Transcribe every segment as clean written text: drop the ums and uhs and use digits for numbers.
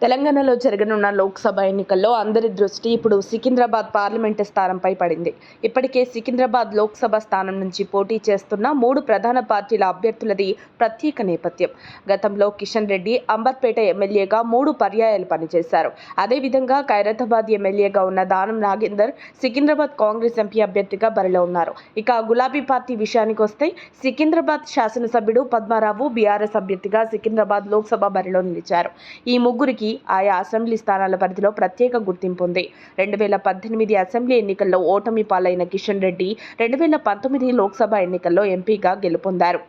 తెలంగాణలో జరగనున్న లోక్సభ ఎన్నికల్లో అందరి దృష్టి ఇప్పుడు సికింద్రాబాద్ పార్లమెంటు స్థానంపై పడింది. ఇప్పటికే సికింద్రాబాద్ లోక్సభ స్థానం నుంచి పోటీ చేస్తున్న 3 ప్రధాన పార్టీల అభ్యర్థులది ప్రత్యేక నేపథ్యం. గతంలో కిషన్ రెడ్డి అంబర్పేట ఎమ్మెల్యేగా 3 పర్యాయాలు పనిచేశారు. అదేవిధంగా ఖైరతాబాద్ ఎమ్మెల్యేగా ఉన్న దానం నాగేందర్ సికింద్రాబాద్ కాంగ్రెస్ ఎంపీ అభ్యర్థిగా బరిలో ఉన్నారు. ఇక గులాబీ పార్టీ విషయానికి వస్తే సికింద్రాబాద్ శాసనసభ్యుడు పద్మారావు బీఆర్ఎస్ అభ్యర్థిగా సికింద్రాబాద్ లోక్సభ బరిలో నిలిచారు. ఈ ముగ్గురికి ఆయా అసెంబ్లీ స్థానాల పరిధిలో ప్రత్యేక గుర్తింపు ఉంది. 2018 అసెంబ్లీ ఎన్నికల్లో ఓటమి పాలైన కిషన్ రెడ్డి 2019 లోక్సభ ఎన్నికల్లో ఎంపీగా గెలుపొందారు.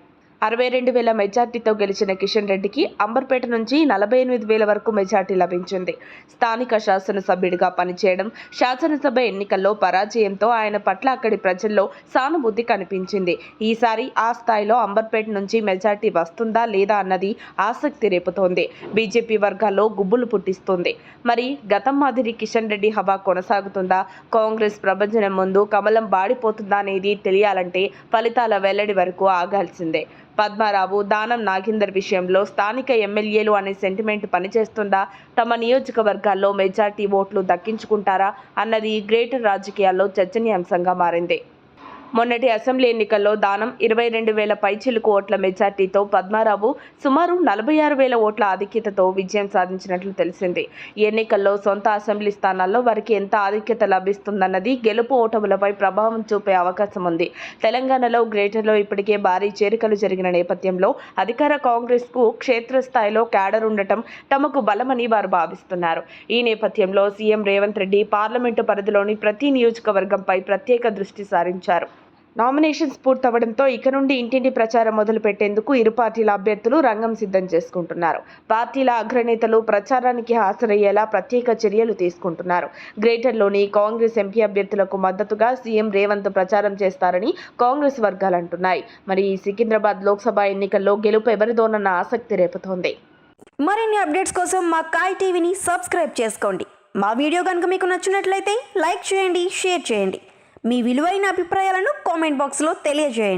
62,000 మెజార్టీతో గెలిచిన కిషన్ రెడ్డికి అంబర్పేట నుంచి 48,000 వరకు మెజార్టీ లభించింది. స్థానిక శాసనసభ్యుడిగా పనిచేయడం, శాసనసభ ఎన్నికల్లో పరాజయంతో ఆయన పట్ల అక్కడి ప్రజల్లో సానుభూతి కనిపించింది. ఈసారి ఆ స్థాయిలో అంబర్పేట నుంచి మెజార్టీ వస్తుందా లేదా అన్నది ఆసక్తి రేపుతోంది. బీజేపీ వర్గాల్లో గుబ్బులు పుట్టిస్తోంది. మరి గతం మాదిరి కిషన్ రెడ్డి హవా కొనసాగుతుందా? కాంగ్రెస్ ప్రభంజనం ముందు కమలం బాడిపోతుందా అనేది తెలియాలంటే ఫలితాల వెల్లడి వరకు ఆగాల్సిందే. పద్మారావు, దానం నాగేందర్ విషయంలో స్థానిక ఎమ్మెల్యేలు అనే సెంటిమెంట్ పనిచేస్తుందా? తమ నియోజకవర్గాల్లో మెజార్టీ ఓట్లు దక్కించుకుంటారా అన్నది గ్రేటర్ రాజకీయాల్లో చర్చనీయాంశంగా మారింది. మొన్నటి అసెంబ్లీ ఎన్నికల్లో దానం 22,000 పైచిలుకు ఓట్ల మెజార్టీతో, పద్మారావు సుమారు 46,000 ఓట్ల ఆధిక్యతతో విజయం సాధించినట్లు తెలిసింది. ఈ ఎన్నికల్లో సొంత అసెంబ్లీ స్థానాల్లో వారికి ఎంత ఆధిక్యత లభిస్తుందన్నది గెలుపు ఓటములపై ప్రభావం చూపే అవకాశం ఉంది. తెలంగాణలో గ్రేటర్లో ఇప్పటికే భారీ చేరికలు జరిగిన నేపథ్యంలో అధికార కాంగ్రెస్కు క్షేత్రస్థాయిలో క్యాడర్ ఉండటం తమకు బలమని వారు భావిస్తున్నారు. ఈ నేపథ్యంలో సీఎం రేవంత్ రెడ్డి పార్లమెంటు పరిధిలోని ప్రతి నియోజకవర్గంపై ప్రత్యేక దృష్టి సారించారు. నామినేషన్స్ పూర్తవడంతో ఇక నుండి ఇంటింటి ప్రచారం మొదలు పెట్టేందుకు ఇరు పార్టీల అభ్యర్థులు రంగం సిద్ధం చేసుకుంటున్నారు. పార్టీల అగ్రనేతలు ప్రచారానికి హాజరయ్యేలా ప్రత్యేక చర్యలు తీసుకుంటున్నారు. గ్రేటర్లోని కాంగ్రెస్ ఎంపీ అభ్యర్థులకు మద్దతుగా సీఎం రేవంత్ ప్రచారం చేస్తారని కాంగ్రెస్ వర్గాలు అంటున్నాయి. మరి ఈ సికింద్రాబాద్ లోక్సభ ఎన్నికల్లో గెలుపు ఎవరిదోనన్న ఆసక్తి రేపుతోంది. మరిన్ని అప్డేట్స్ కోసం మా కాయ్ టీవీని సబ్స్క్రైబ్ చేసుకోండి. మా వీడియో కనుక మీకు నచ్చినట్లయితే లైక్ చేయండి, షేర్ చేయండి. మీ విలువైన అభిప్రాయాలను కామెంట్ బాక్స్లో తెలియజేయండి.